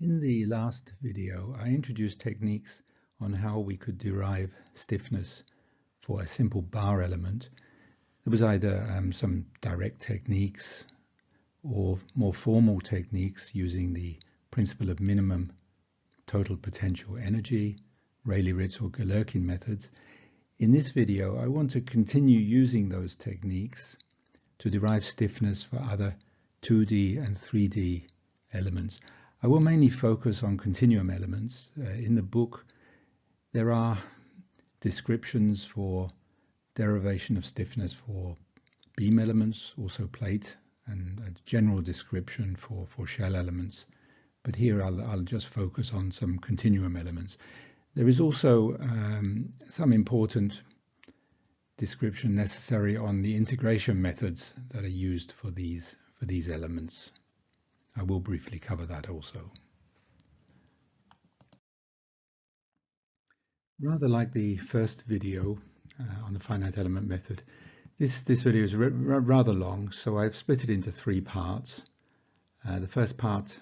In the last video, I introduced techniques on how we could derive stiffness for a simple bar element. There was either some direct techniques or more formal techniques using the principle of minimum total potential energy, Rayleigh-Ritz or Galerkin methods. In this video, I want to continue using those techniques to derive stiffness for other 2D and 3D elements. I will mainly focus on continuum elements. In the book, there are descriptions for derivation of stiffness for beam elements, also plate, and a general description for shell elements. But here I'll just focus on some continuum elements. There is also some important description necessary on the integration methods that are used for these elements. I will briefly cover that also. Rather like the first video on the finite element method, this video is rather long, so I've split it into three parts. The first part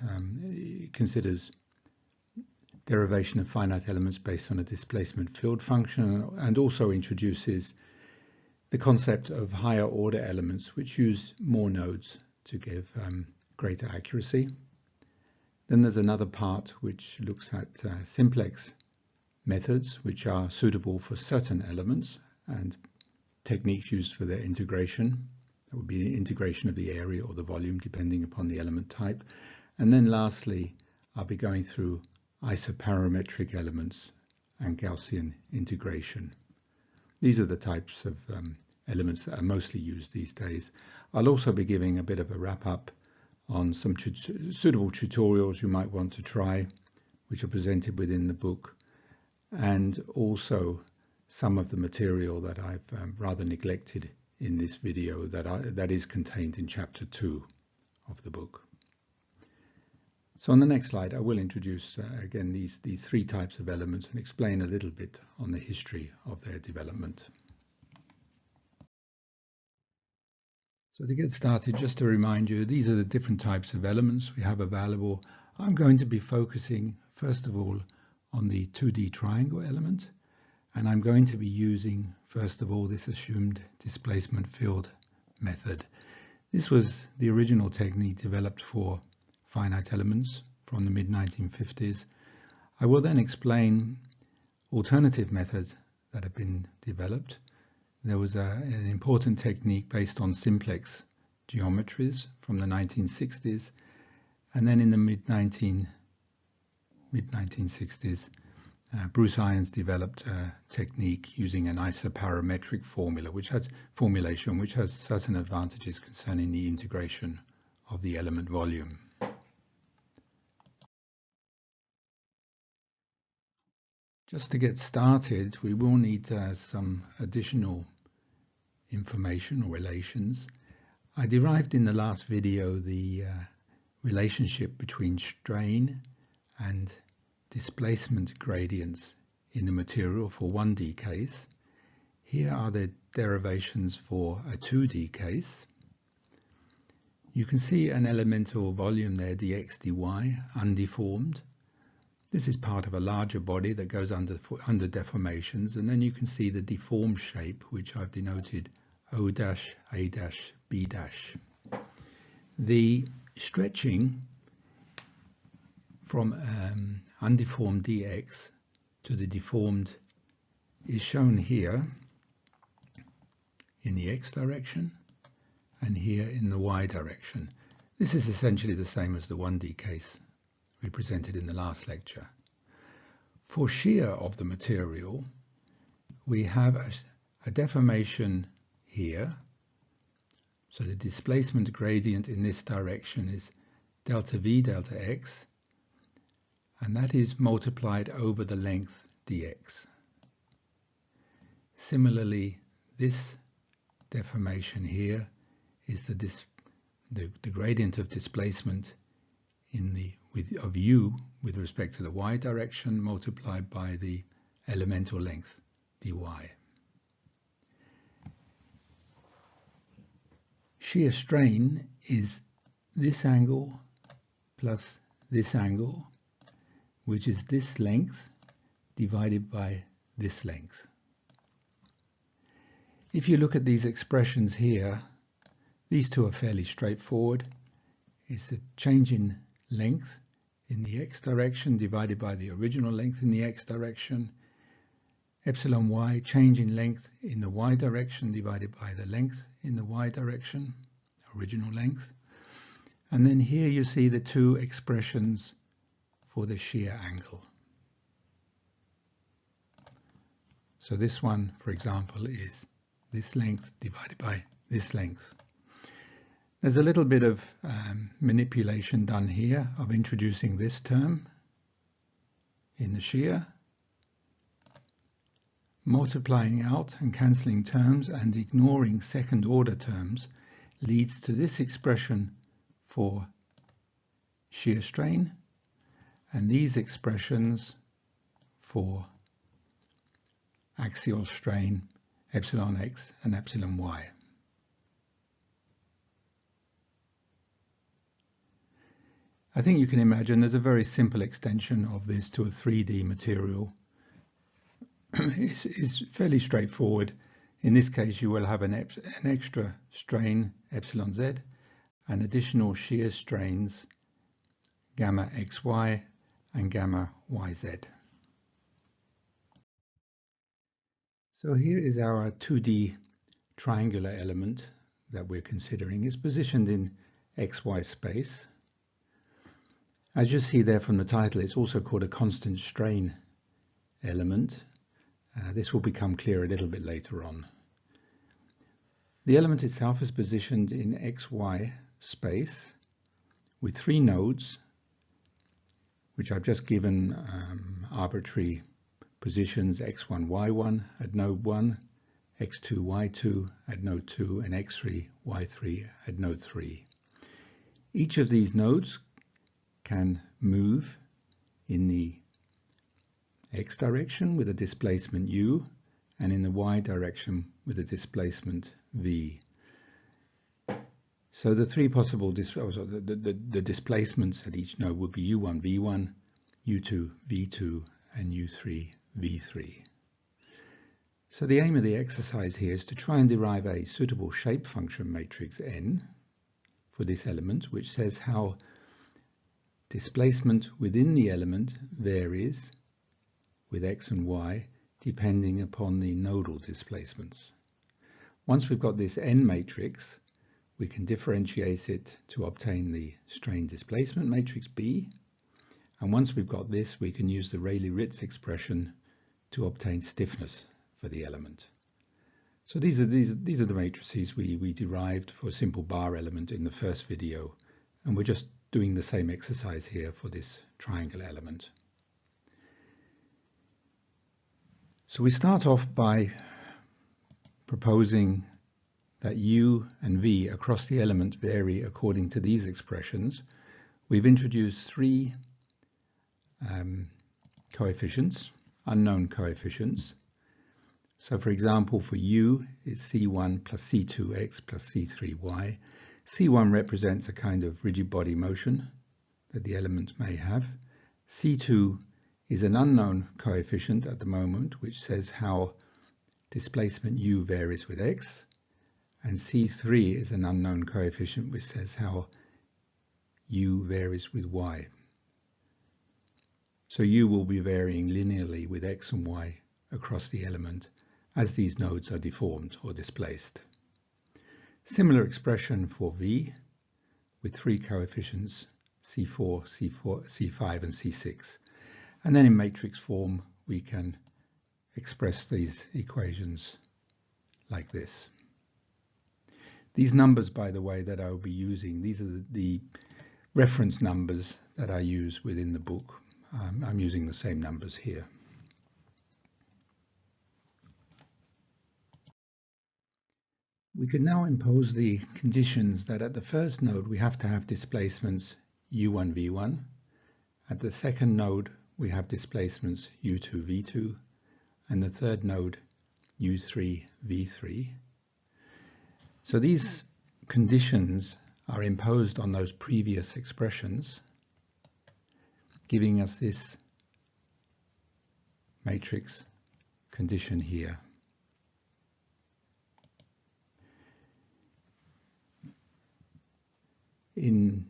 considers derivation of finite elements based on a displacement field function, and also introduces the concept of higher order elements which use more nodes to give greater accuracy. Then there's another part which looks at simplex methods which are suitable for certain elements and techniques used for their integration. That would be the integration of the area or the volume depending upon the element type. And then lastly, I'll be going through isoparametric elements and Gaussian integration. These are the types of elements that are mostly used these days. I'll also be giving a bit of a wrap-up on some suitable tutorials you might want to try, which are presented within the book, and also some of the material that I've rather neglected in this video that is contained in chapter 2 of the book. So on the next slide, I will introduce again these three types of elements and explain a little bit on the history of their development. So to get started, just to remind you, these are the different types of elements we have available. I'm going to be focusing first of all on the 2D triangle element, and I'm going to be using first of all this assumed displacement field method. This was the original technique developed for finite elements from the mid-1950s. I will then explain alternative methods that have been developed. There was an important technique based on simplex geometries from the 1960s, and then in the mid-1960s, Bruce Irons developed a technique using an isoparametric formulation which has certain advantages concerning the integration of the element volume. Just to get started, we will need some additional information or relations. I derived in the last video the relationship between strain and displacement gradients in the material for 1D case. Here are the derivations for a 2D case. You can see an elemental volume there, dx dy, undeformed. This is part of a larger body that goes under deformations, and then you can see the deformed shape, which I've denoted O', A', B'. The stretching from undeformed dx to the deformed is shown here in the x direction and here in the y direction. This is essentially the same as the 1D case we presented in the last lecture. For shear of the material, we have a deformation here. So the displacement gradient in this direction is delta v delta x, and that is multiplied over the length dx. Similarly, this deformation here is the gradient of displacement of u with respect to the y direction multiplied by the elemental length dy. Shear strain is this angle plus this angle which is this length divided by this length. If you look at these expressions here, these two are fairly straightforward. It's a change in length in the x direction divided by the original length in the x direction. Epsilon y, change in length in the y direction divided by the length in the y direction, original length. And then here you see the two expressions for the shear angle. So this one, for example, is this length divided by this length. There's a little bit of manipulation done here of introducing this term in the shear, multiplying out and cancelling terms and ignoring second order terms leads to this expression for shear strain and these expressions for axial strain, epsilon x and epsilon y. I think you can imagine there's a very simple extension of this to a 3D material. It's fairly straightforward. In this case, you will have an extra strain, epsilon z, and additional shear strains, gamma xy and gamma yz. So here is our 2D triangular element that we're considering. It's positioned in xy space. As you see there from the title, it's also called a constant strain element. This will become clear a little bit later on. The element itself is positioned in xy space with three nodes, which I've just given arbitrary positions x1, y1 at node 1, x2, y2 at node 2, and x3, y3 at node 3. Each of these nodes can move in the x direction with a displacement u and in the y direction with a displacement v. So the three possible the displacements at each node would be u1 v1, u2 v2 and u3 v3. So the aim of the exercise here is to try and derive a suitable shape function matrix n for this element, which says how displacement within the element varies with x and y depending upon the nodal displacements. Once we've got this n matrix, we can differentiate it to obtain the strain displacement matrix B, and once we've got this, we can use the Rayleigh-Ritz expression to obtain stiffness for the element. So these are the matrices we derived for a simple bar element in the first video, and we're just doing the same exercise here for this triangle element. So we start off by proposing that u and v across the element vary according to these expressions. We've introduced three coefficients, unknown coefficients. So for example, for u, it's c1 plus c2x plus c3y. c1 represents a kind of rigid body motion that the element may have. c2 is an unknown coefficient at the moment, which says how displacement u varies with x. And c3 is an unknown coefficient which says how u varies with y. So u will be varying linearly with x and y across the element as these nodes are deformed or displaced. Similar expression for v with three coefficients c4, c5 and c6. And then in matrix form we can express these equations like this. These numbers, by the way, that I will be using, these are the reference numbers that I use within the book. I'm using the same numbers here. We can now impose the conditions that at the first node we have to have displacements u1, v1. At the second node we have displacements u2, v2. And the third node u3, v3. So these conditions are imposed on those previous expressions, giving us this matrix condition here. In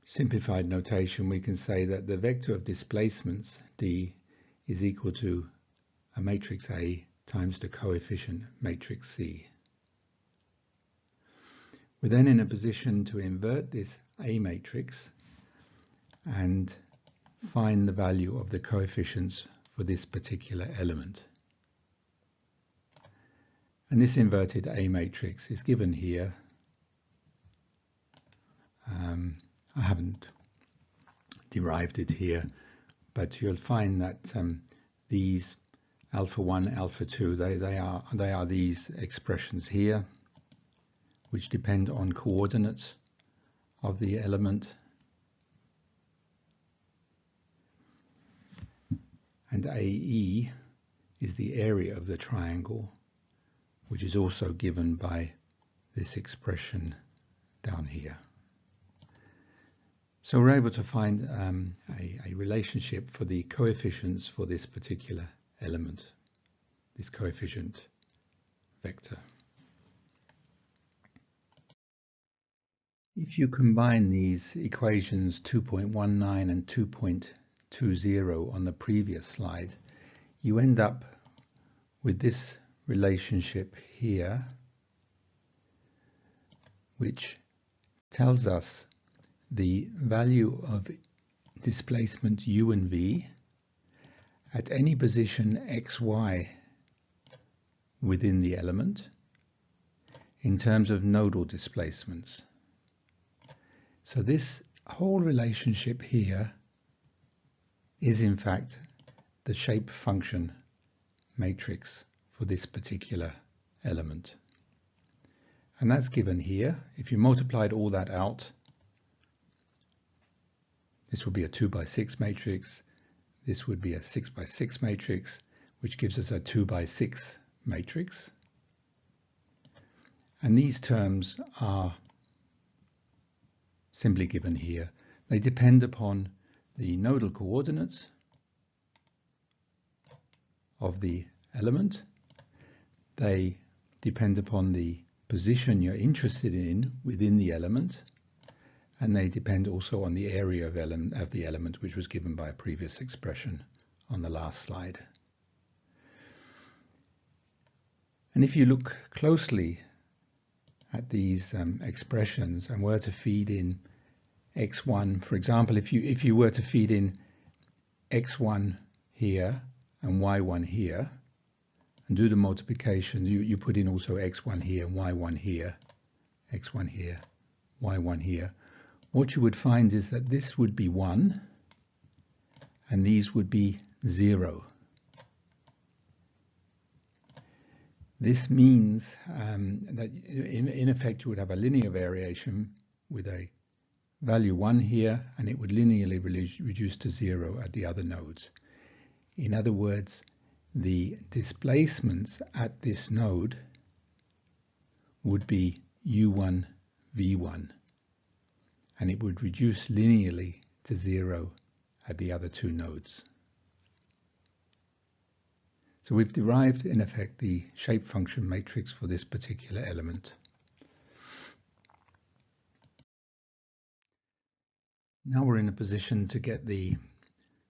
simplified notation, we can say that the vector of displacements D is equal to a matrix A times the coefficient matrix C. We're then in a position to invert this A matrix and find the value of the coefficients for this particular element. And this inverted A matrix is given here. I haven't derived it here, but you'll find that these alpha 1, alpha 2, they are these expressions here, which depend on coordinates of the element. And AE is the area of the triangle, which is also given by this expression down here. So we're able to find a relationship for the coefficients for this particular element, this coefficient vector. If you combine these equations 2.19 and 2.20 on the previous slide, you end up with this relationship here, which tells us the value of displacement u and v at any position xy within the element in terms of nodal displacements. So this whole relationship here is in fact the shape function matrix for this particular element. And that's given here. If you multiplied all that out, this would be a 2 by 6 matrix. This would be a 6 by 6 matrix, which gives us a 2 by 6 matrix. And these terms are simply given here. They depend upon the nodal coordinates of the element. They depend upon the position you're interested in within the element. And they depend also on the area of the element, which was given by a previous expression on the last slide. And if you look closely at these expressions and were to feed in x1, for example, if you were to feed in x1 here and y1 here, and do the multiplication, you put in also x1 here and y1 here, x1 here, y1 here. What you would find is that this would be 1 and these would be 0. This means that in effect you would have a linear variation with a value 1 here, and it would linearly reduce to 0 at the other nodes. In other words, the displacements at this node would be u1, v1. And it would reduce linearly to 0 at the other two nodes. So we've derived, in effect, the shape function matrix for this particular element. Now we're in a position to get the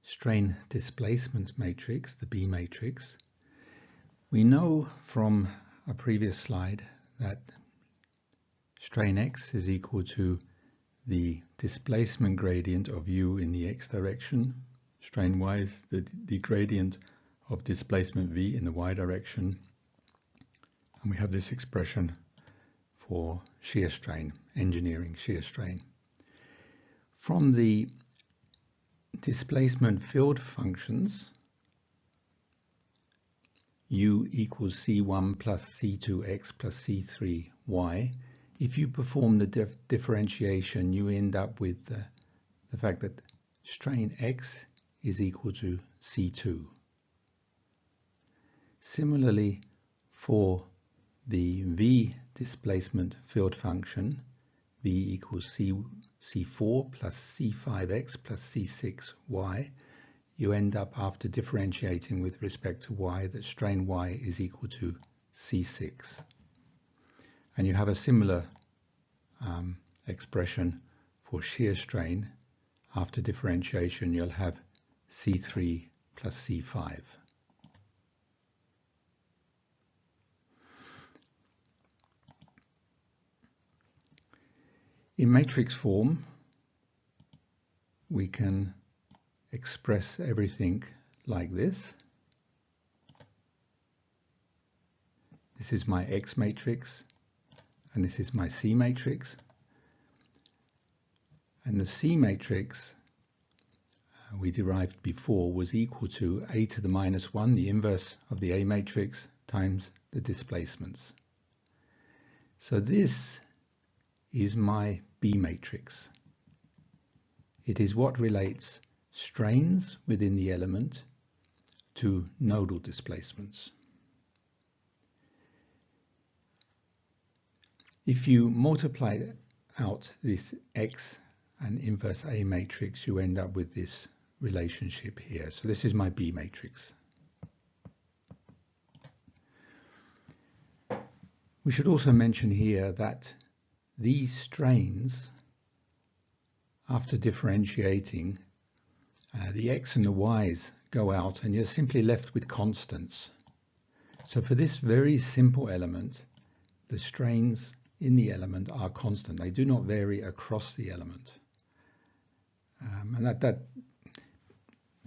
strain displacement matrix, the B matrix. We know from a previous slide that strain x is equal to the displacement gradient of u in the x direction. Strain y is the gradient of displacement v in the y direction. And we have this expression for shear strain, engineering shear strain. From the displacement field functions, u equals c1 plus c2x plus c3y, if you perform the differentiation, you end up with the fact that strain x is equal to c2. Similarly, for the v displacement field function, v equals c4 plus c5x plus c6y, you end up, after differentiating with respect to y, that strain y is equal to C6. And you have a similar expression for shear strain. After differentiation, you'll have C3 plus C5. In matrix form, we can express everything like this. This is my X matrix, and this is my C matrix. And the C matrix we derived before was equal to A to the minus 1, the inverse of the A matrix, times the displacements. So this is my B matrix. It is what relates strains within the element to nodal displacements. If you multiply out this X and inverse A matrix, you end up with this relationship here. So this is my B matrix. We should also mention here that these strains, after differentiating, the X and the Y's go out and you're simply left with constants. So for this very simple element, the strains in the element are constant. They do not vary across the element. And that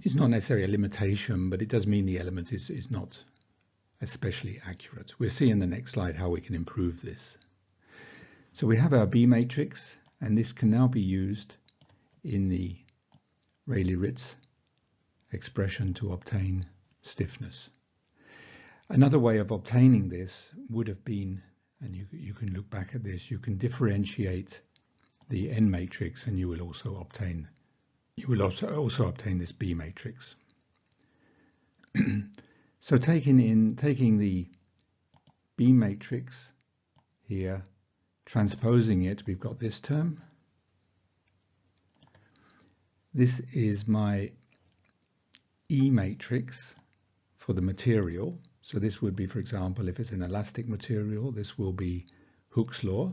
is not necessarily a limitation, but it does mean the element is not especially accurate. We'll see in the next slide how we can improve this. So we have our B matrix, and this can now be used in the Rayleigh-Ritz expression to obtain stiffness. Another way of obtaining this would have been, and you can look back at this, you can differentiate the N matrix and you will also obtain this B matrix. So taking the B matrix here, transposing it, we've got this term. This is my E matrix for the material. So this would be, for example, if it's an elastic material, this will be Hooke's law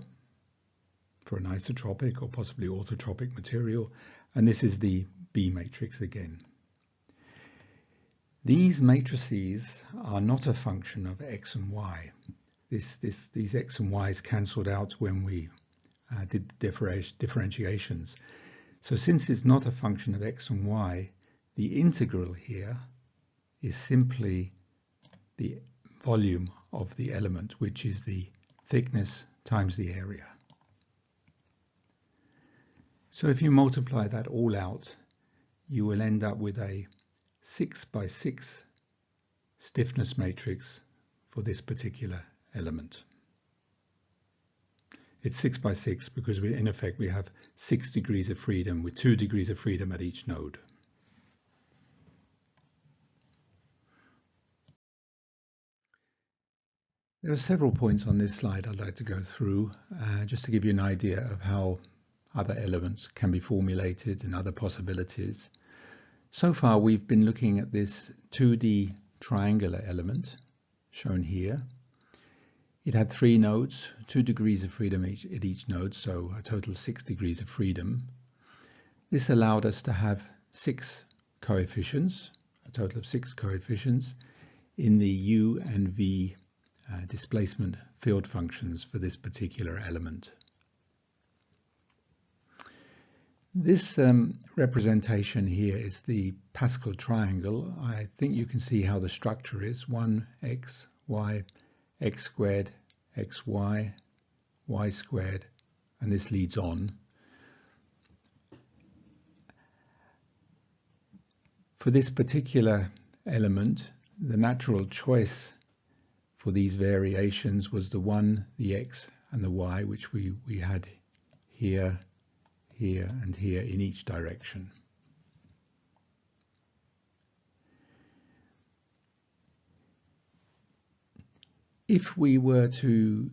for an isotropic or possibly orthotropic material. And this is the B matrix again. These matrices are not a function of X and Y. These X and Y's cancelled out when we did differentiations. So since it's not a function of X and Y, the integral here is simply the volume of the element, which is the thickness times the area. So if you multiply that all out, you will end up with a 6 by 6 stiffness matrix for this particular element. It's 6 by 6 because in effect we have 6 degrees of freedom with 2 degrees of freedom at each node. There are several points on this slide I'd like to go through just to give you an idea of how other elements can be formulated and other possibilities. So far we've been looking at this 2D triangular element shown here. It had 3 nodes, 2 degrees of freedom at each node, so a total of 6 degrees of freedom. This allowed us to have 6 coefficients, a total of 6 coefficients, in the U and V displacement field functions for this particular element. This representation here is the Pascal triangle. I think you can see how the structure is: 1x, y, x squared, xy, y squared, and this leads on. For this particular element, the natural choice for these variations was the 1, the x, and the y, which we had here, here, and here in each direction. If we were to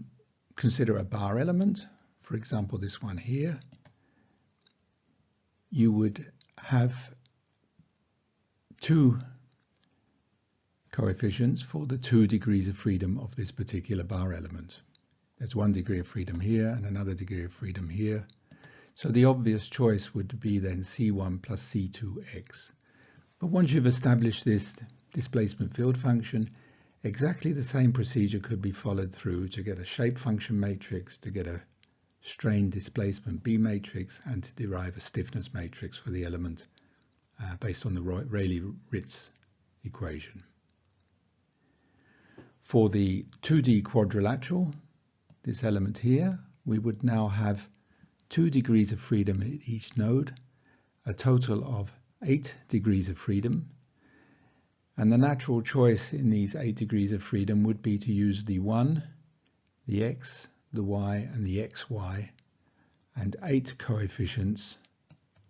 consider a bar element, for example this one here, you would have two coefficients for the 2 degrees of freedom of this particular bar element. There's 1 degree of freedom here and another degree of freedom here. So the obvious choice would be then C1 plus C2x. But once you've established this displacement field function, exactly the same procedure could be followed through to get a shape function matrix, to get a strain displacement B matrix, and to derive a stiffness matrix for the element based on the Rayleigh-Ritz equation. For the 2D quadrilateral, this element here, we would now have 2 degrees of freedom at each node, a total of 8 degrees of freedom. And the natural choice in these 8 degrees of freedom would be to use the 1, the x, the y, and the xy, and 8 coefficients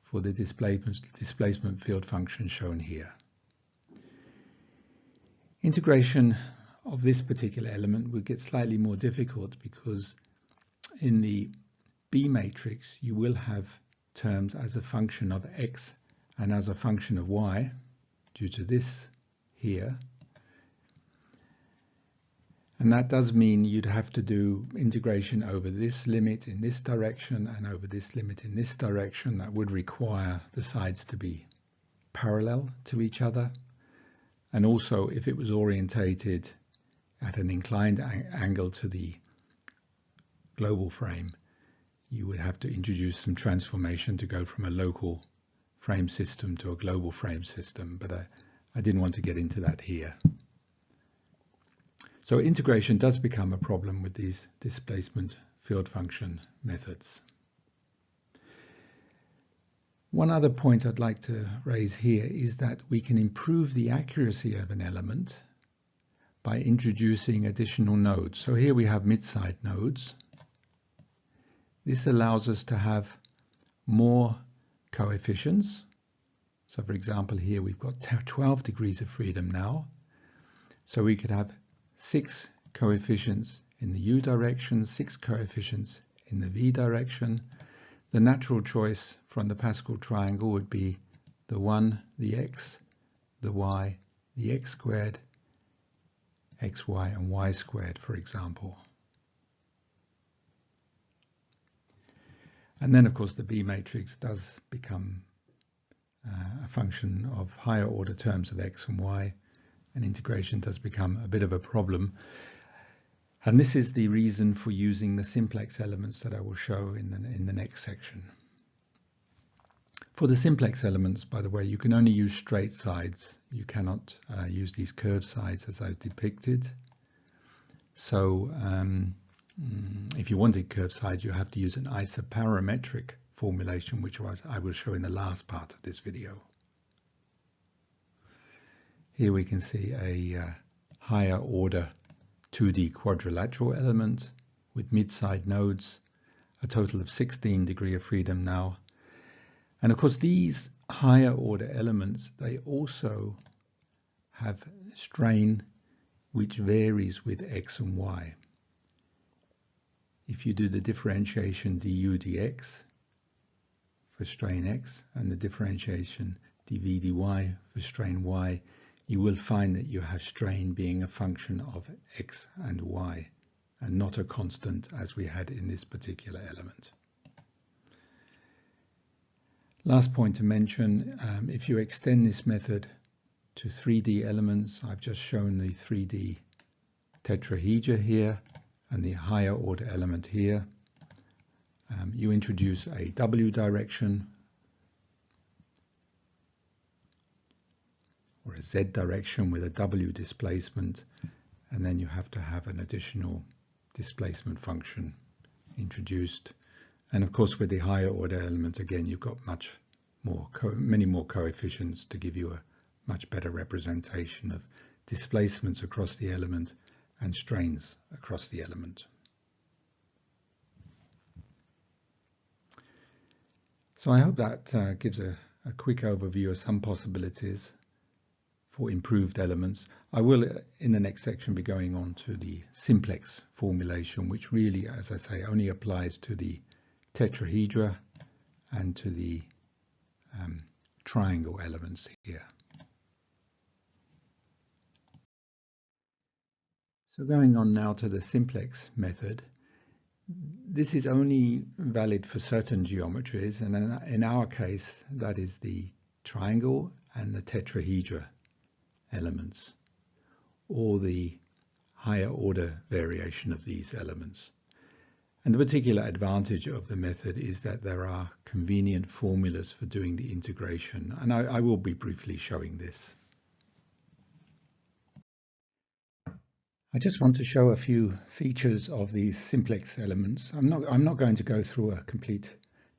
for the displacement field function shown here. Integration of this particular element would get slightly more difficult because in the B matrix you will have terms as a function of x and as a function of y due to this here. And that does mean you'd have to do integration over this limit in this direction and over this limit in this direction. That would require the sides to be parallel to each other. And also, if it was orientated at an inclined angle to the global frame, you would have to introduce some transformation to go from a local frame system to a global frame system. But I didn't want to get into that here. So integration does become a problem with these displacement field function methods. One other point I'd like to raise here is that we can improve the accuracy of an element by introducing additional nodes. So here we have mid-side nodes. This allows us to have more coefficients. So for example, here we've got 12 degrees of freedom now. So we could have 6 coefficients in the u direction, 6 coefficients in the v direction. The natural choice from the Pascal triangle would be the 1, the x, the y, the x squared, xy, and y squared, for example. And then, of course, the B matrix does become a function of higher order terms of x and y, and integration does become a bit of a problem. And this is the reason for using the simplex elements that I will show in the next section. For the simplex elements, by the way, you can only use straight sides. You cannot use these curved sides as I've depicted. So if you wanted curved sides, you have to use an isoparametric formulation, which I will show in the last part of this video. Here we can see a higher order 2D quadrilateral element with mid-side nodes, a total of 16 degrees of freedom now. And of course, these higher order elements, they also have strain which varies with x and y. If you do the differentiation du dx for strain x and the differentiation dv dy for strain y, you will find that you have strain being a function of x and y and not a constant as we had in this particular element. Last point to mention, if you extend this method to 3D elements, I've just shown the 3D tetrahedra here and the higher order element here. You introduce a w direction or a z direction with a w displacement, and then you have to have an additional displacement function introduced. And of course, with the higher order element, again, you've got many more coefficients to give you a much better representation of displacements across the element and strains across the element. So I hope that gives a quick overview of some possibilities for improved elements. I will, in the next section, be going on to the simplex formulation, which really, as I say, only applies to the tetrahedra and to the triangle elements here. So going on now to the simplex method, this is only valid for certain geometries, and in our case that is the triangle and the tetrahedra elements, or the higher order variation of these elements. And the particular advantage of the method is that there are convenient formulas for doing the integration, and I will be briefly showing this. I just want to show a few features of these simplex elements. I'm not going to go through a complete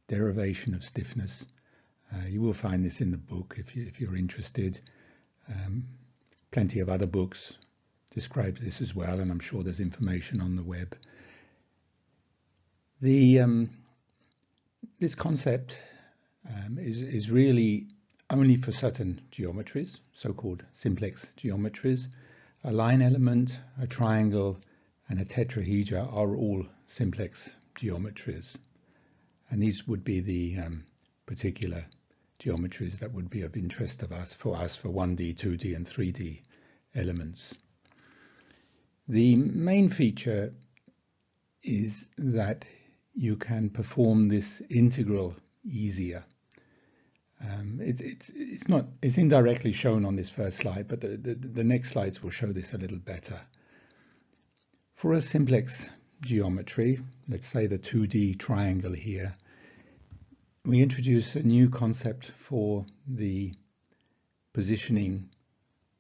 derivation of stiffness. You will find this in the book if you're interested. Plenty of other books describe this as well, and I'm sure there's information on the web. This concept is really only for certain geometries, so-called simplex geometries. A line element, a triangle, and a tetrahedra are all simplex geometries. And these would be the particular geometries that would be of interest for 1D, 2D, and 3D elements. The main feature is that you can perform this integral easier. It's indirectly shown on this first slide, but the next slides will show this a little better. For a simplex geometry, let's say the 2D triangle here, we introduce a new concept for the positioning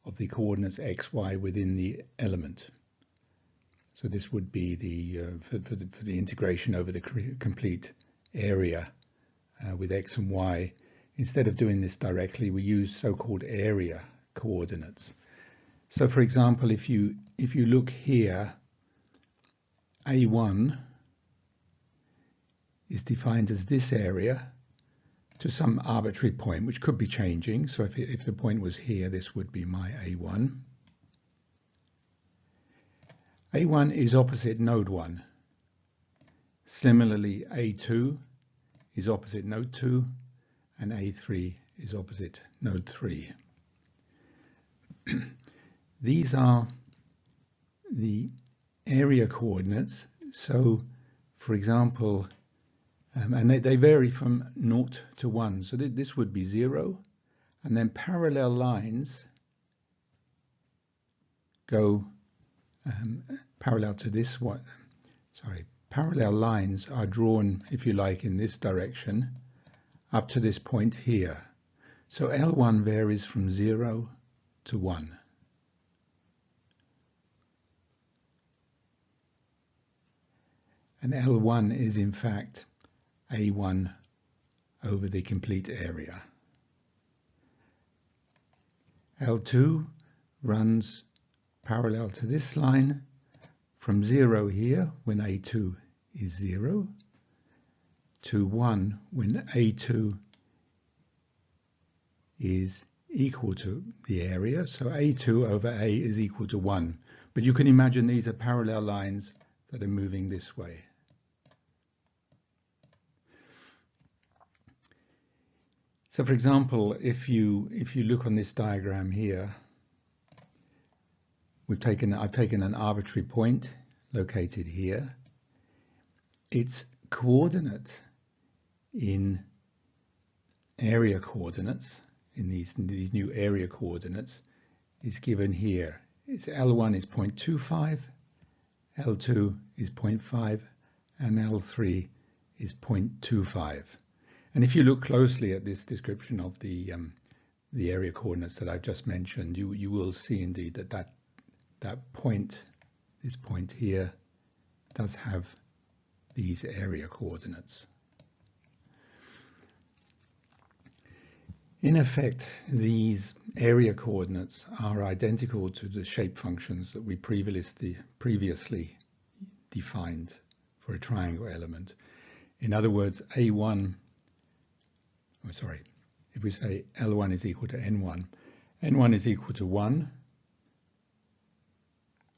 of the coordinates x, y within the element. So this would be for the integration over the complete area with x and y. Instead of doing this directly, we use so-called area coordinates. So for example, if you look here, A1 is defined as this area to some arbitrary point, which could be changing. So if the point was here, this would be my A1. A1 is opposite node 1. Similarly, A2 is opposite node 2, and A3 is opposite node 3. These are the area coordinates. So, for example, and they vary from 0 to 1. So this would be 0, and then parallel lines go parallel to this one. Parallel lines are drawn, if you like, in this direction up to this point here. So L1 varies from 0 to 1. And L1 is in fact A1 over the complete area. L2 runs parallel to this line from 0 here when A2 is 0 to 1 when A2 is equal to the area. So A2 over A is equal to 1. But you can imagine these are parallel lines that are moving this way. So for example, if you look on this diagram here, I've taken an arbitrary point located here. Its coordinate in area coordinates, in these new area coordinates, is given here. L1 is 0.25, L2 is 0.5, and L3 is 0.25. And if you look closely at this description of the area coordinates that I've just mentioned, you will see indeed that point, this point here, does have these area coordinates. In effect, these area coordinates are identical to the shape functions that we previously defined for a triangle element. In other words, if we say L1 is equal to N1, N1 is equal to 1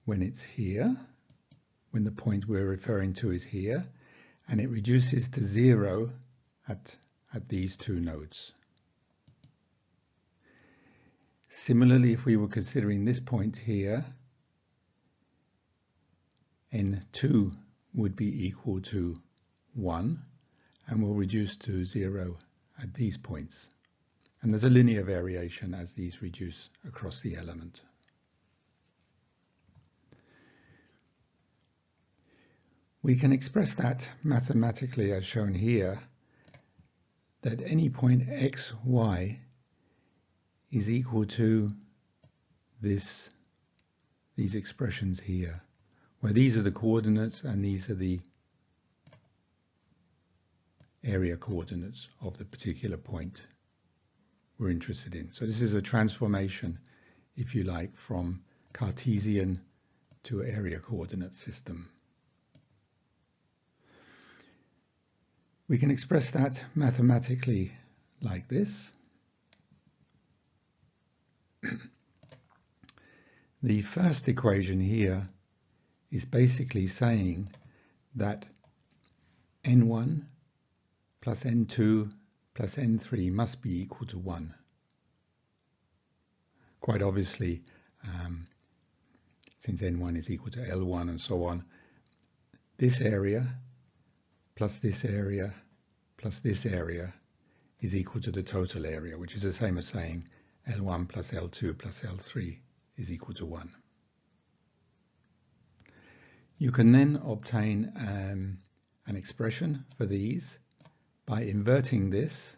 when it's here, when the point we're referring to is here, and it reduces to 0 at these two nodes. Similarly, if we were considering this point here, n2 would be equal to 1 and will reduce to 0 at these points. And there's a linear variation as these reduce across the element. We can express that mathematically as shown here, that any point x, y is equal to these expressions here, where these are the coordinates and these are the area coordinates of the particular point we're interested in. So this is a transformation, if you like, from Cartesian to area coordinate system. We can express that mathematically like this. The first equation here is basically saying that n1 plus n2 plus n3 must be equal to 1. Quite obviously, since n1 is equal to L1 and so on, this area plus this area plus this area is equal to the total area, which is the same as saying L1 plus L2 plus L3 is equal to 1. You can then obtain an expression for these by inverting this,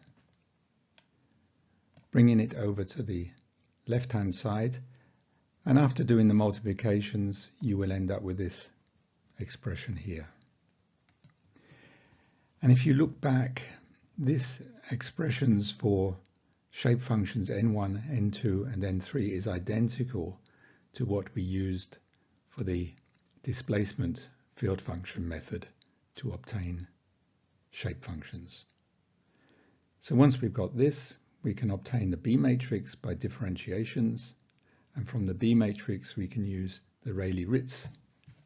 bringing it over to the left-hand side, and after doing the multiplications you will end up with this expression here. And if you look back, this expressions for shape functions n1, n2 and n3 is identical to what we used for the displacement field function method to obtain shape functions. So once we've got this, we can obtain the B matrix by differentiations, and from the B matrix we can use the Rayleigh-Ritz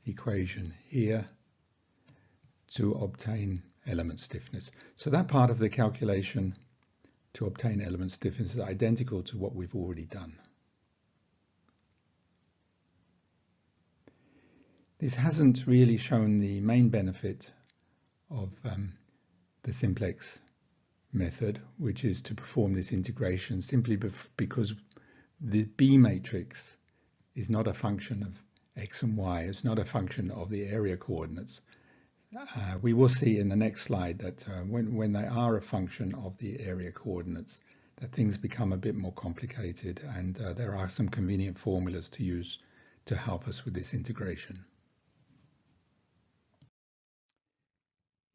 equation here to obtain element stiffness. So that part of the calculation to obtain element stiffness is identical to what we've already done. This hasn't really shown the main benefit of the Simplex method, which is to perform this integration simply because the B matrix is not a function of x and y, it's not a function of the area coordinates. We will see in the next slide that when they are a function of the area coordinates, that things become a bit more complicated, and there are some convenient formulas to use to help us with this integration.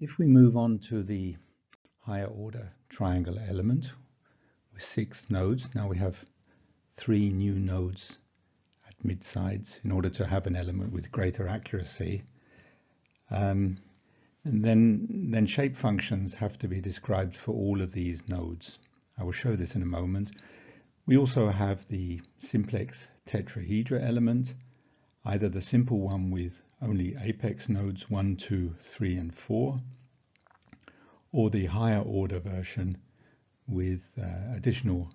If we move on to the higher order triangle element with 6 nodes, now we have 3 new nodes at mid-sides in order to have an element with greater accuracy. And then shape functions have to be described for all of these nodes. I will show this in a moment. We also have the simplex tetrahedra element, either the simple one with only apex nodes 1, 2, 3 and 4, or the higher order version with additional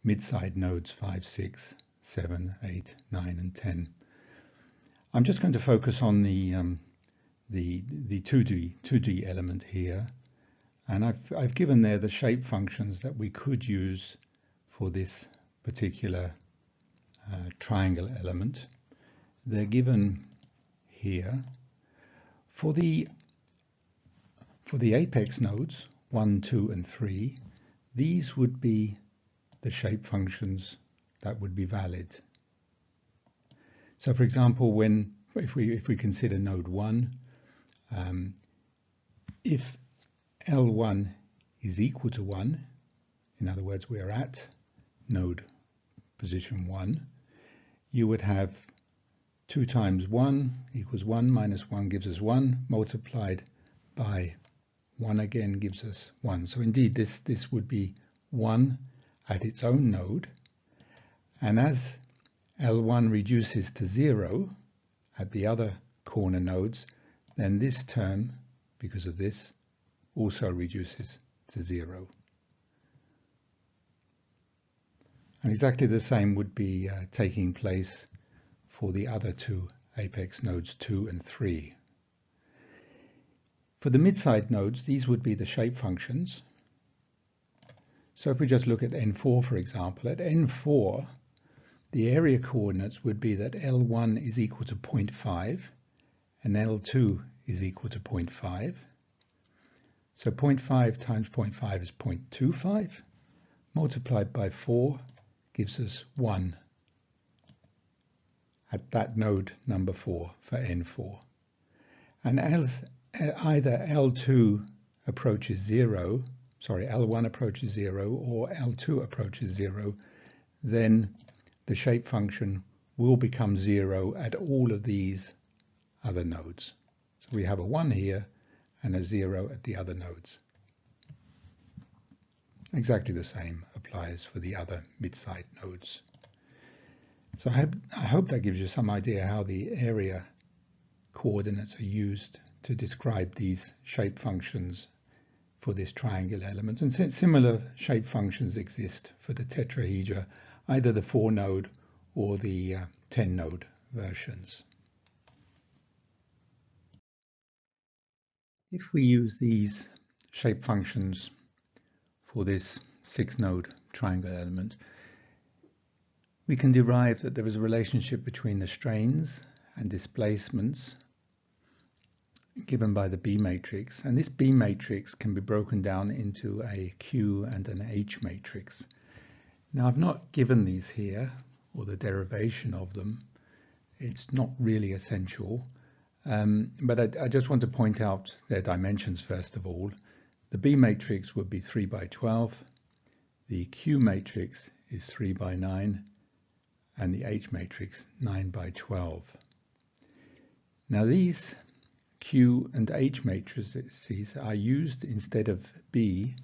mid-side nodes 5, 6, 7, 8, 9 and 10. I'm just going to focus on the 2D element here, and I've given there the shape functions that we could use for this particular triangle element. They're given here. For the apex nodes 1, 2 and 3, these would be the shape functions that would be valid. So for example, if we consider node 1, if L1 is equal to 1, in other words we are at node position 1, you would have 2 times 1 equals 1 minus 1 gives us 1, multiplied by 1 again gives us 1. So indeed this would be 1 at its own node, and as L1 reduces to 0 at the other corner nodes, then this term, because of this, also reduces to 0. And exactly the same would be taking place for the other 2 apex nodes 2 and 3. For the midside nodes, these would be the shape functions. So if we just look at n4, for example, at n4, the area coordinates would be that L1 is equal to 0.5 and L2 is equal to 0.5. So 0.5 times 0.5 is 0.25, multiplied by 4 gives us 1 at that node number 4 for n4. And as either L1 approaches 0 or L2 approaches 0, then the shape function will become 0 at all of these other nodes. So we have a 1 here and a 0 at the other nodes. Exactly the same applies for the other mid-side nodes. So I hope that gives you some idea how the area coordinates are used to describe these shape functions for this triangular element. And similar shape functions exist for the tetrahedra, either the 4-node or the 10-node versions. If we use these shape functions for this 6-node triangle element, we can derive that there is a relationship between the strains and displacements given by the B matrix, and this B matrix can be broken down into a Q and an H matrix. Now I've not given these here, or the derivation of them. It's not really essential, but I just want to point out their dimensions first of all. The B matrix would be 3 by 12, the Q matrix is 3 by 9, and the H matrix 9 by 12. Now these Q and H matrices are used instead of B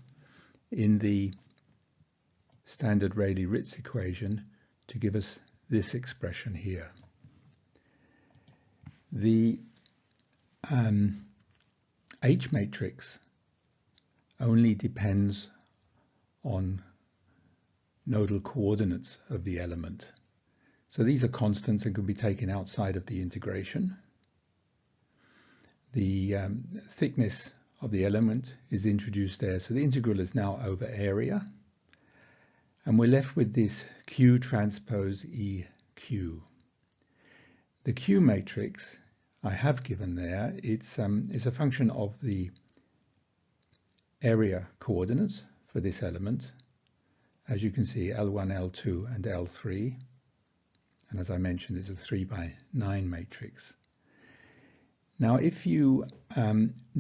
in the standard Rayleigh-Ritz equation to give us this expression here. The H matrix only depends on nodal coordinates of the element. So these are constants and can be taken outside of the integration. The thickness of the element is introduced there, so the integral is now over area. And we're left with this Q transpose EQ. The Q matrix I have given there, it's a function of the area coordinates for this element. As you can see, L1, L2, and L3. And as I mentioned, it's a 3 by 9 matrix. Now, if you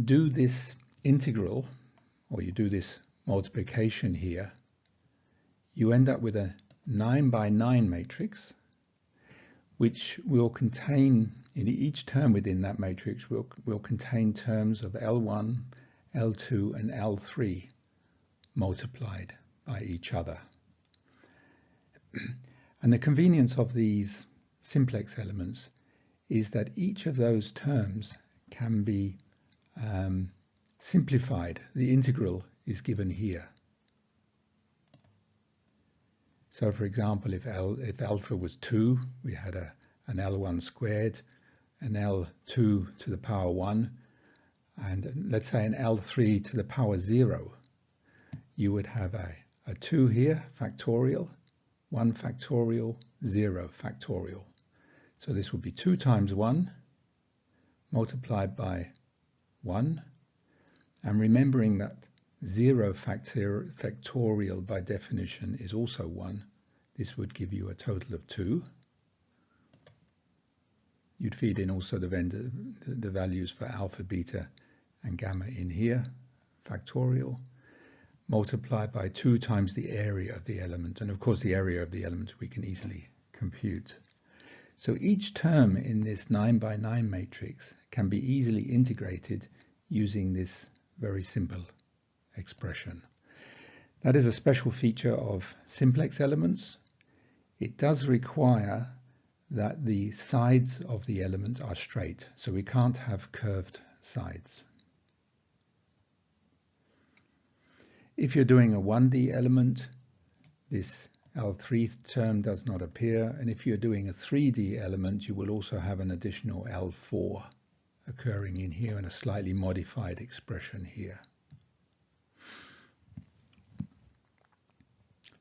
do this integral, or you do this multiplication here, you end up with a 9 by 9 matrix, which will contain, in each term within that matrix, will contain terms of L1, L2, and L3 multiplied by each other. And the convenience of these simplex elements is that each of those terms can be simplified. The integral is given here. So for example, if alpha was 2, we had an L1 squared, an L2 to the power 1, and let's say an L3 to the power 0. You would have a 2 here, factorial, 1 factorial, 0 factorial. So this would be 2 times 1 multiplied by 1. And remembering that 0 factorial by definition is also 1, this would give you a total of 2. You'd feed in also the values for alpha, beta, and gamma in here, factorial, multiplied by 2 times the area of the element. And of course the area of the element we can easily compute. So each term in this 9 by 9 matrix can be easily integrated using this very simple expression. That is a special feature of simplex elements. It does require that the sides of the element are straight, so we can't have curved sides. If you're doing a 1D element, this L3 term does not appear, and if you're doing a 3D element, you will also have an additional L4 occurring in here and a slightly modified expression here.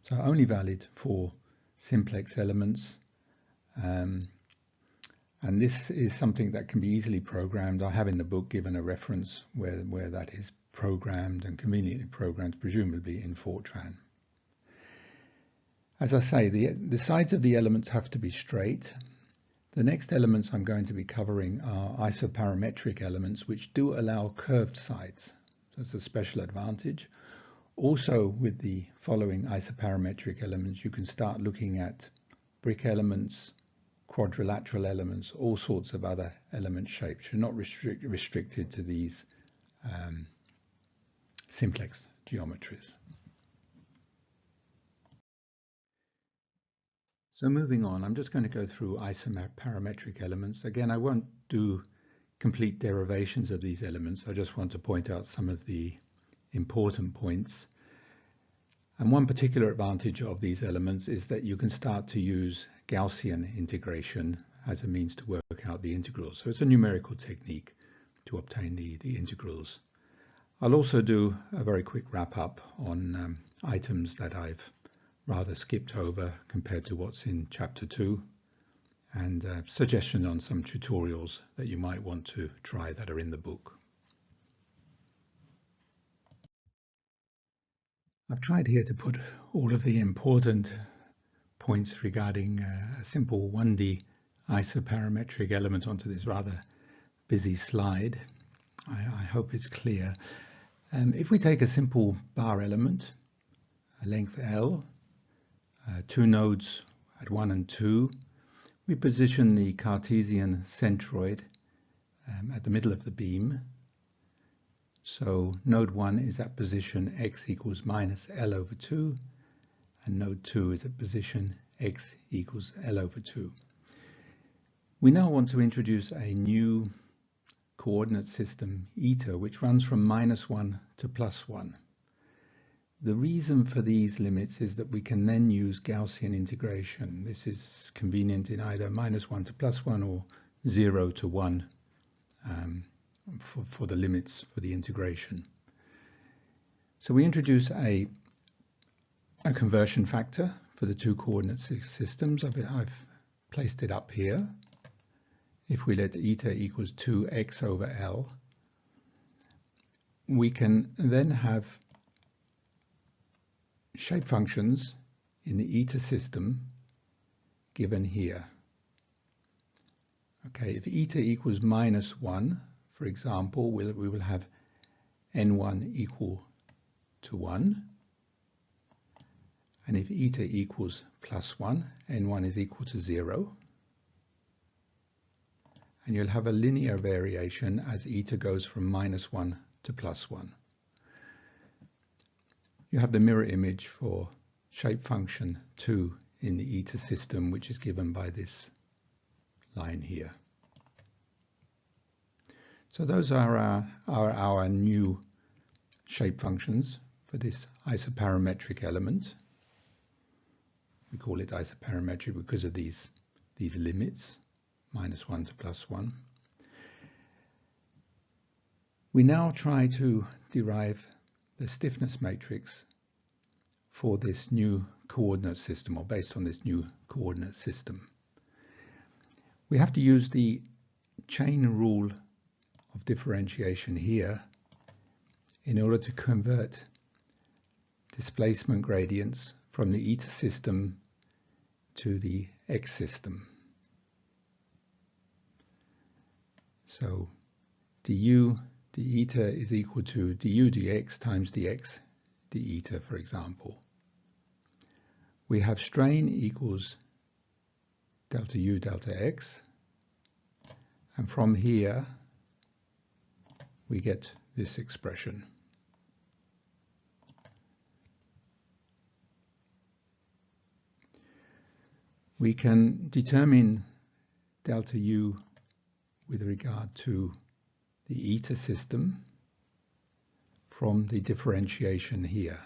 So only valid for simplex elements, and this is something that can be easily programmed. I have in the book given a reference where that is programmed and conveniently programmed, presumably in Fortran. As I say, the sides of the elements have to be straight. The next elements I'm going to be covering are isoparametric elements, which do allow curved sides. So it's a special advantage. Also, with the following isoparametric elements, you can start looking at brick elements, quadrilateral elements, all sorts of other element shapes. You're not restricted to these simplex geometries. So moving on, I'm just going to go through isoparametric elements. Again, I won't do complete derivations of these elements. I just want to point out some of the important points. And one particular advantage of these elements is that you can start to use Gaussian integration as a means to work out the integrals. So it's a numerical technique to obtain the integrals. I'll also do a very quick wrap up on items that I've rather skipped over compared to what's in chapter 2, and suggestion on some tutorials that you might want to try that are in the book. I've tried here to put all of the important points regarding a simple 1D isoparametric element onto this rather busy slide. I hope it's clear. If we take a simple bar element, a length L, two nodes at 1 and 2, we position the Cartesian centroid at the middle of the beam. So node 1 is at position x equals minus L over 2, and node 2 is at position x equals L over 2. We now want to introduce a new coordinate system, eta, which runs from -1 to +1. The reason for these limits is that we can then use Gaussian integration. This is convenient in either -1 to +1 or 0 to 1 for the limits for the integration. So we introduce a conversion factor for the two coordinate systems. I've placed it up here. If we let eta equals 2x over L, we can then have shape functions in the eta system given here. Okay, if eta equals -1, for example, we will have n1 equal to 1. And if eta equals +1, n1 is equal to 0. And you'll have a linear variation as eta goes from -1 to +1. You have the mirror image for shape function 2 in the eta system, which is given by this line here. So those are our new shape functions for this isoparametric element. We call it isoparametric because of these limits, -1 to +1. We now try to derive the stiffness matrix for this new coordinate system, or based on this new coordinate system. We have to use the chain rule of differentiation here in order to convert displacement gradients from the eta system to the x system. So du d eta is equal to du dx times dx d eta, for example. We have strain equals delta u delta x, and from here we get this expression. We can determine delta u with regard to the eta system from the differentiation here.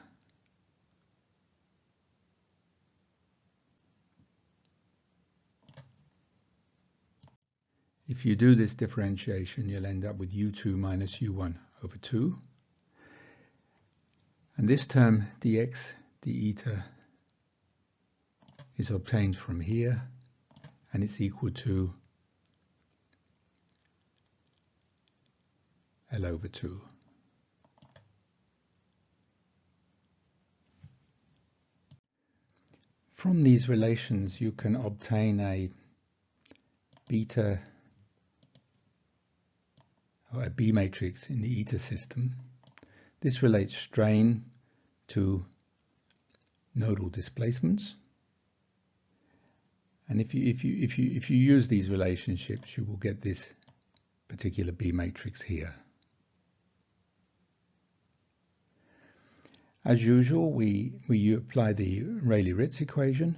if you do this differentiation, you'll end up with u2 minus u1 over 2. And this term dx d eta is obtained from here, and it's equal to L over 2. From these relations, you can obtain a beta or a B matrix in the eta system. This relates strain to nodal displacements, and if you use these relationships, you will get this particular B matrix here. As usual, we apply the Rayleigh-Ritz equation.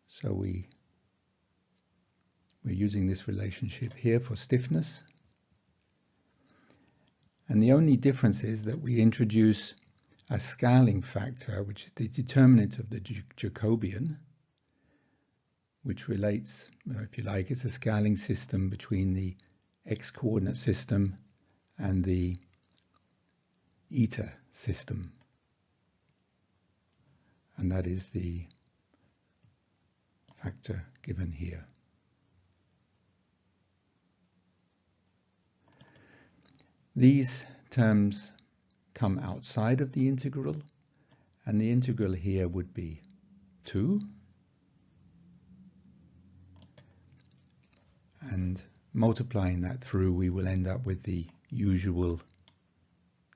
So we're using this relationship here for stiffness. And the only difference is that we introduce a scaling factor, which is the determinant of the Jacobian, which relates, if you like, it's a scaling system between the x-coordinate system and the eta system, and that is the factor given here. These terms come outside of the integral, and the integral here would be 2, and multiplying that through, we will end up with the usual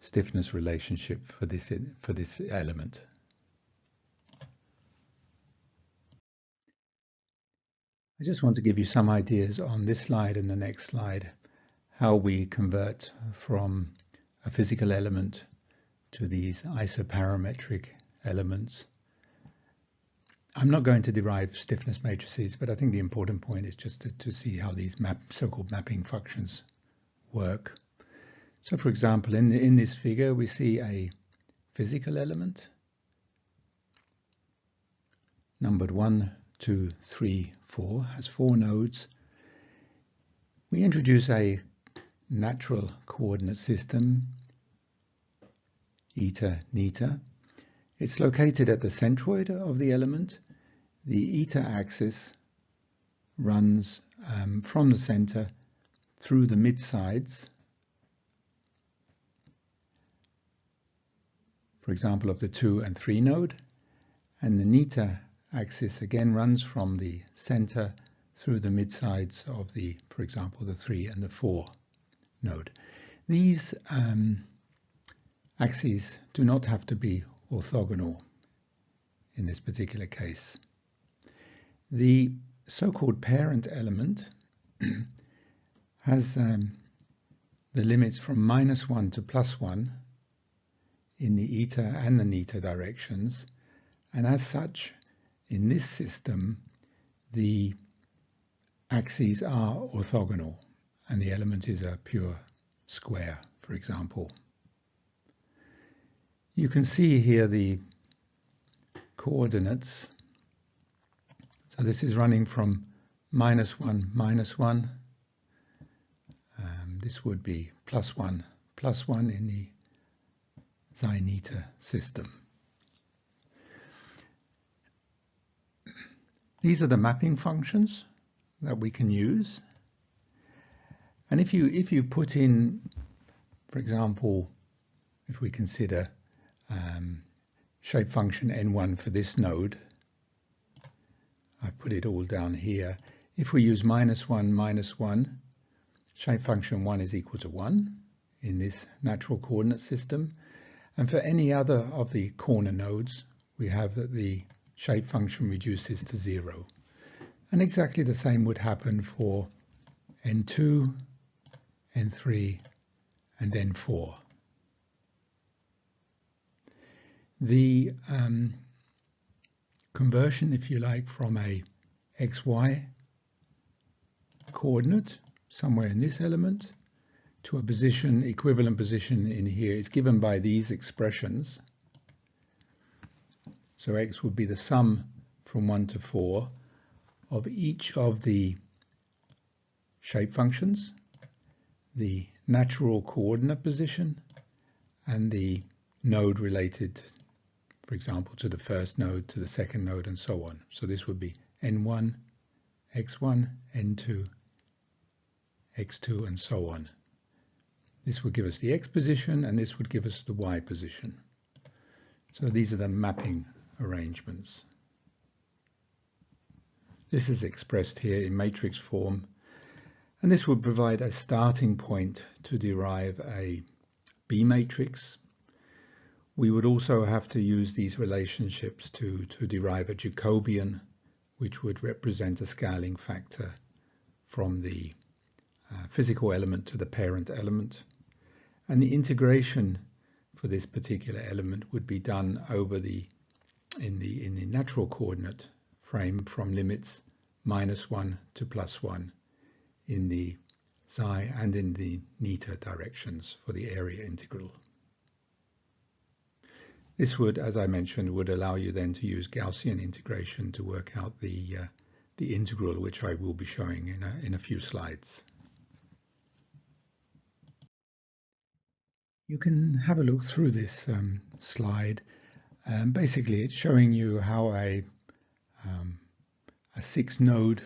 stiffness relationship for this element. I just want to give you some ideas on this slide and the next slide how we convert from a physical element to these isoparametric elements. I'm not going to derive stiffness matrices, but I think the important point is just to see how these so-called mapping functions work. So, for example, in this figure, we see a physical element numbered 1, 2, 3, 4, has 4 nodes. We introduce a natural coordinate system, eta, neta. It's located at the centroid of the element. The eta axis runs from the center through the mid-sides, for example, of the 2 and 3 node, and the neta axis again runs from the center through the mid-sides of the, for example, the 3 and the 4 node. These axes do not have to be orthogonal in this particular case. The so-called parent element has the limits from -1 to +1 in the eta and the neta directions, and as such, in this system, the axes are orthogonal, and the element is a pure square, for example. You can see here the coordinates. So this is running from -1, -1. This would be +1, +1 in the xi-neta system. These are the mapping functions that we can use. And if you put in, for example, if we consider shape function n1 for this node, I've put it all down here. If we use -1, -1, shape function 1 is equal to 1 in this natural coordinate system. And for any other of the corner nodes, we have that the shape function reduces to 0. And exactly the same would happen for n2, n3, and n4. The conversion, if you like, from a xy coordinate somewhere in this element to a position, equivalent position in here, is given by these expressions. So x would be the sum from 1 to 4 of each of the shape functions, the natural coordinate position, and the node related, for example, to the first node, to the second node, and so on. So this would be n1, x1, n2, x2, and so on. This would give us the x position, and this would give us the y position. So these are the mapping arrangements. This is expressed here in matrix form, and this would provide a starting point to derive a B matrix. We would also have to use these relationships to derive a Jacobian, which would represent a scaling factor from the physical element to the parent element. And the integration for this particular element would be done over in the natural coordinate frame from limits -1 to +1 in the xi and in the neta directions for the area integral. This would, as I mentioned, would allow you then to use Gaussian integration to work out the integral, which I will be showing in a few slides. You can have a look through this slide. Basically, it's showing you how a 6-node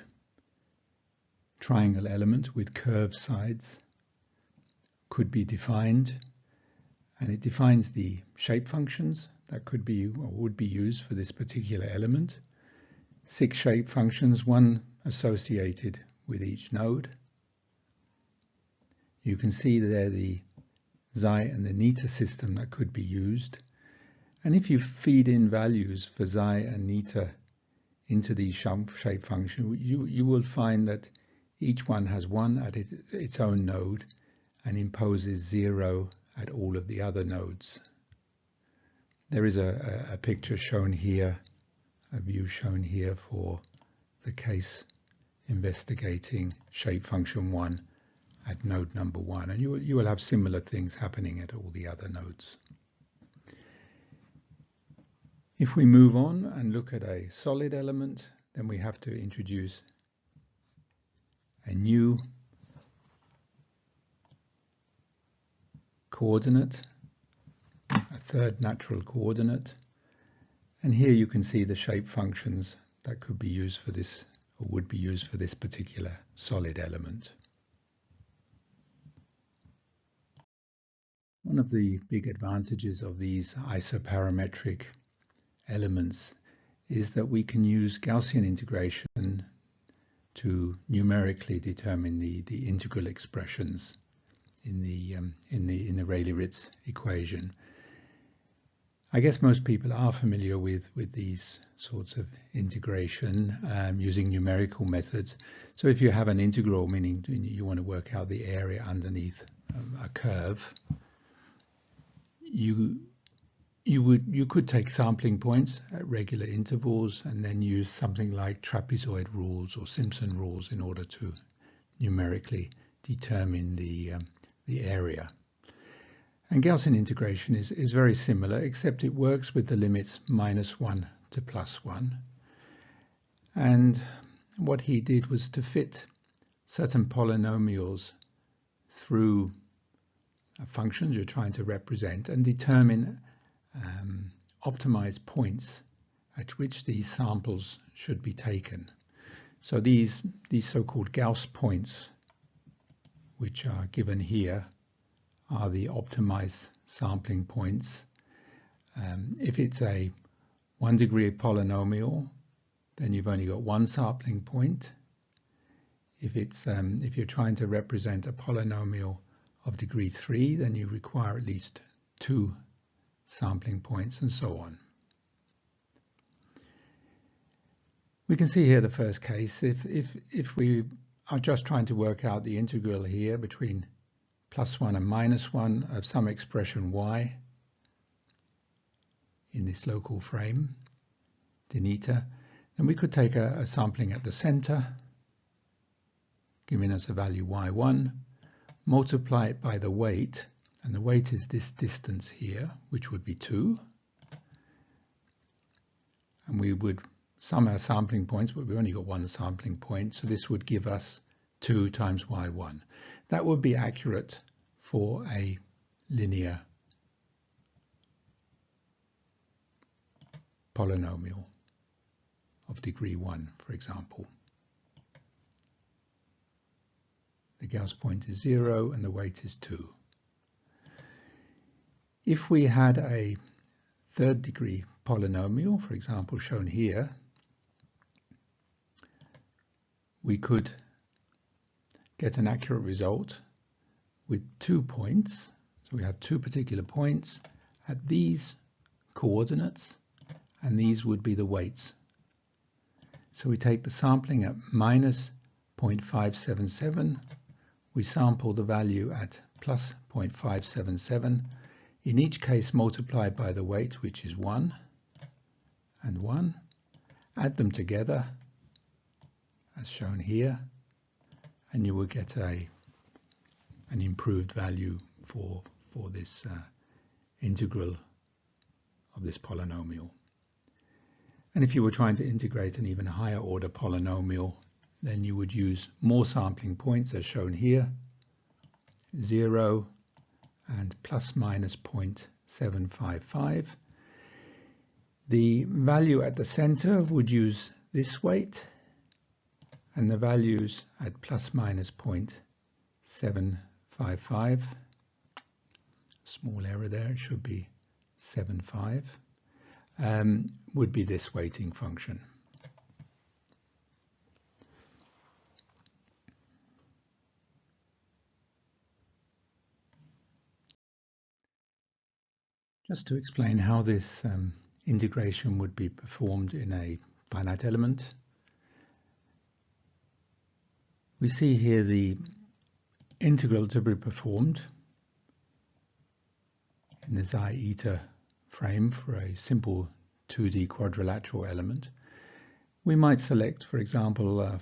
triangle element with curved sides could be defined, and it defines the shape functions that could be or would be used for this particular element. 6 shape functions, one associated with each node. You can see there the xi and the neta system that could be used. And if you feed in values for xi and neta into these shape function, you will find that each one has 1 at its own node and imposes 0 at all of the other nodes. There is a picture shown here, a view shown here for the case investigating shape function 1 at node number 1, and you will have similar things happening at all the other nodes. If we move on and look at a solid element, then we have to introduce a new coordinate, a third natural coordinate, and here you can see the shape functions that could be used for this or would be used for this particular solid element. One of the big advantages of these isoparametric elements is that we can use Gaussian integration to numerically determine the integral expressions in the Rayleigh-Ritz equation. I guess most people are familiar with these sorts of integration using numerical methods. So if you have an integral, meaning you want to work out the area underneath a curve, you could take sampling points at regular intervals and then use something like trapezoid rules or Simpson rules in order to numerically determine the area. And Gaussian integration is very similar, except it works with the limits -1 to +1. And what he did was to fit certain polynomials through functions you're trying to represent and determine optimized points at which these samples should be taken. So these so-called Gauss points, which are given here, are the optimized sampling points. If it's a 1-degree polynomial, then you've only got 1 sampling point. If you're trying to represent a polynomial of degree 3, then you require at least 2 sampling points, and so on. We can see here the first case. If we are just trying to work out the integral here between +1 and -1 of some expression y in this local frame, d neta, then we could take a sampling at the center, giving us a value y1, multiply it by the weight, and the weight is this distance here, which would be 2. And we would sum our sampling points, but we've only got 1 sampling point, so this would give us 2 times y1. That would be accurate for a linear polynomial of degree 1, for example. The Gauss point is 0 and the weight is 2. If we had a third degree polynomial, for example shown here, we could get an accurate result with 2 points. So we have 2 particular points at these coordinates, and these would be the weights. So we take the sampling at minus 0.577, we sample the value at plus 0.577, in each case multiplied by the weight, which is 1 and 1, add them together as shown here, and you will get an improved value for this integral of this polynomial. And if you were trying to integrate an even higher order polynomial, then you would use more sampling points as shown here, 0 and plus minus 0.755. The value at the center would use this weight, and the values at plus minus 0.755, small error there, it should be 7.5, would be this weighting function. Just to explain how this integration would be performed in a finite element, we see here the integral to be performed in the xi eta frame for a simple 2D quadrilateral element. We might select, for example, a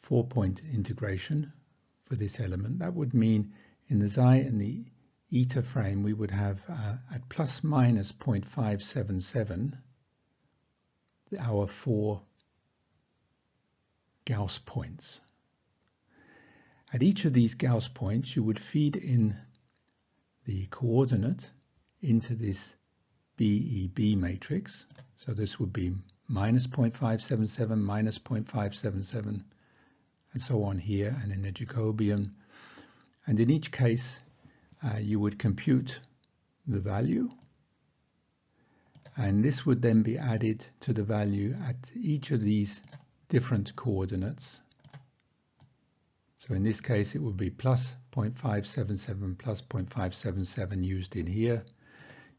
4-point integration for this element. That would mean in the xi and the eta frame we would have at plus minus 0.577 our 4 Gauss points. At each of these Gauss points you would feed in the coordinate into this BEB matrix. So this would be minus 0.577, minus 0.577, and so on here, and in the Jacobian. And in each case you would compute the value, and this would then be added to the value at each of these different coordinates. So in this case it would be plus 0.577 plus 0.577 used in here.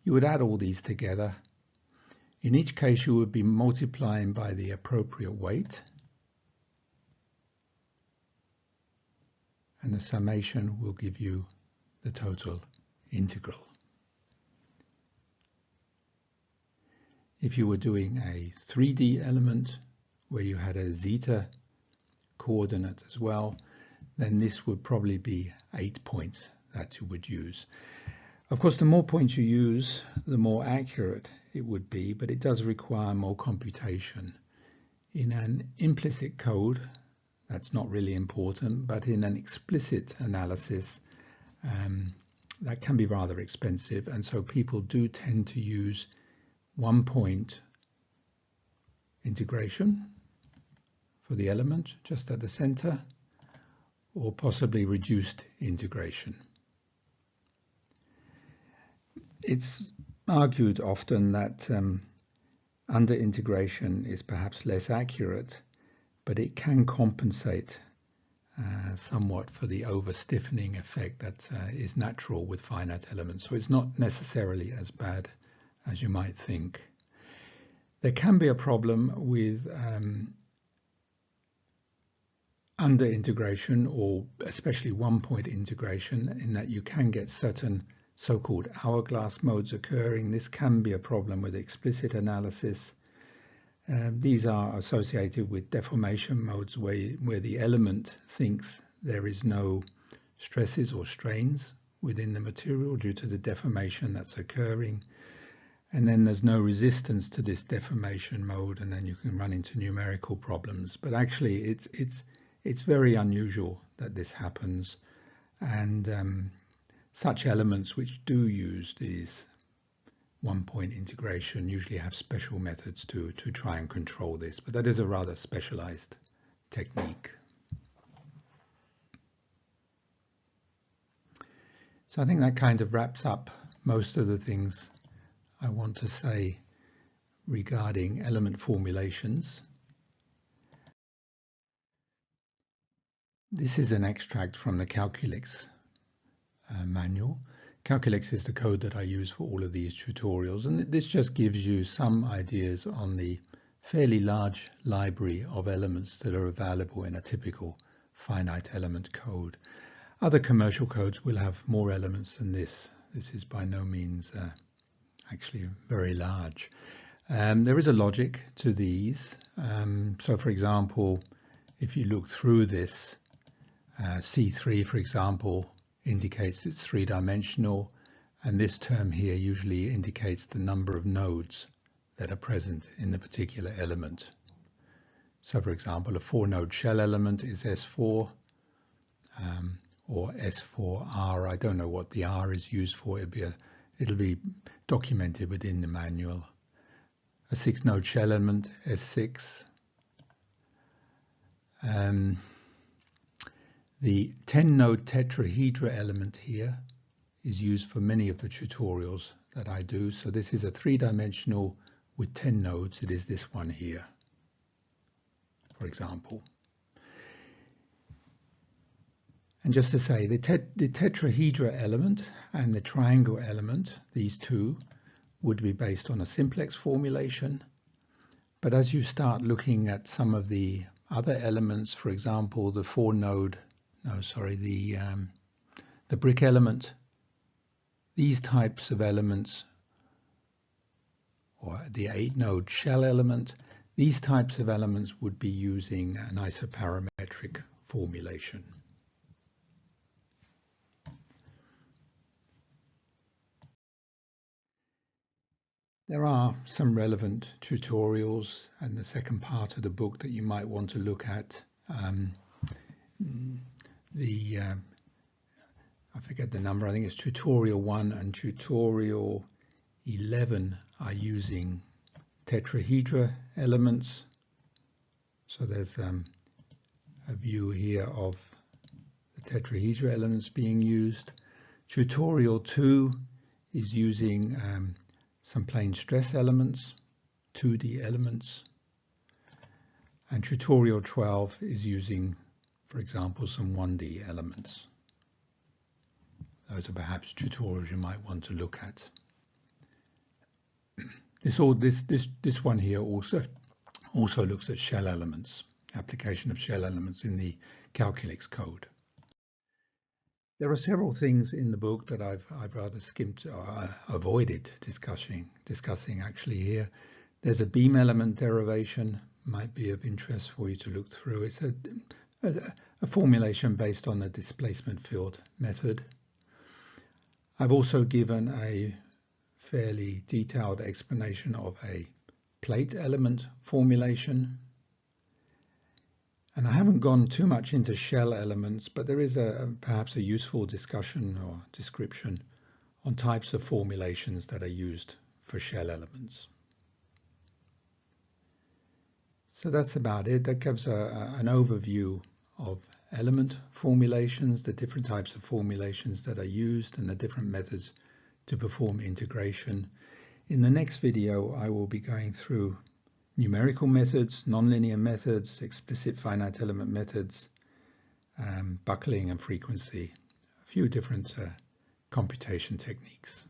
You would add all these together. In each case you would be multiplying by the appropriate weight, and the summation will give you the total integral. If you were doing a 3D element where you had a zeta coordinate as well, then this would probably be 8 points that you would use. Of course, the more points you use, the more accurate it would be, but it does require more computation. In an implicit code, that's not really important, but in an explicit analysis, that can be rather expensive, and so people do tend to use 1-point integration for the element just at the center, or possibly reduced integration. It's argued often that under integration is perhaps less accurate, but it can compensate somewhat for the over-stiffening effect that is natural with finite elements. So it's not necessarily as bad as you might think. There can be a problem with under integration, or especially 1-point integration, in that you can get certain so-called hourglass modes occurring. This can be a problem with explicit analysis. These are associated with deformation modes where the element thinks there is no stresses or strains within the material due to the deformation that's occurring, and then there's no resistance to this deformation mode, and then you can run into numerical problems. But actually it's it's very unusual that this happens, and such elements which do use these one-point integration usually have special methods to try and control this, but that is a rather specialized technique. So I think that kind of wraps up most of the things I want to say regarding element formulations. This is an extract from the Calculix manual. Calculix is the code that I use for all of these tutorials, and this just gives you some ideas on the fairly large library of elements that are available in a typical finite element code. Other commercial codes will have more elements than this. This is by no means actually very large. There is a logic to these. So for example, if you look through this, C3 for example indicates it's three-dimensional, and this term here usually indicates the number of nodes that are present in the particular element. So for example, a 4-node shell element is S4 or S4R. I don't know what the R is used for. It'll be documented within the manual. A 6-node shell element, S6. The 10-node tetrahedra element here is used for many of the tutorials that I do. So this is a 3-dimensional with 10 nodes. It is this one here, for example. And just to say, the tetrahedra element and the triangle element, these two, would be based on a simplex formulation. But as you start looking at some of the other elements, for example, the the brick element, these types of elements, or the 8-node shell element, these types of elements would be using an isoparametric formulation. There are some relevant tutorials in the second part of the book that you might want to look at. I forget the number, I think it's tutorial 1 and tutorial 11 are using tetrahedra elements. So there's a view here of the tetrahedra elements being used. Tutorial 2 is using some plane stress elements, 2D elements. And tutorial 12 is using, for example, some 1D elements. Those are perhaps tutorials you might want to look at. This one here also looks at shell elements, application of shell elements in the Calculix code. There are several things in the book that I've rather skimped or avoided discussing actually here. There's a beam element derivation, might be of interest for you to look through. It's a formulation based on the displacement field method. I've also given a fairly detailed explanation of a plate element formulation. And I haven't gone too much into shell elements, but there is perhaps a useful discussion or description on types of formulations that are used for shell elements. So that's about it. That gives an overview of element formulations, the different types of formulations that are used, and the different methods to perform integration. In the next video, I will be going through numerical methods, nonlinear methods, explicit finite element methods, buckling and frequency, a few different computation techniques.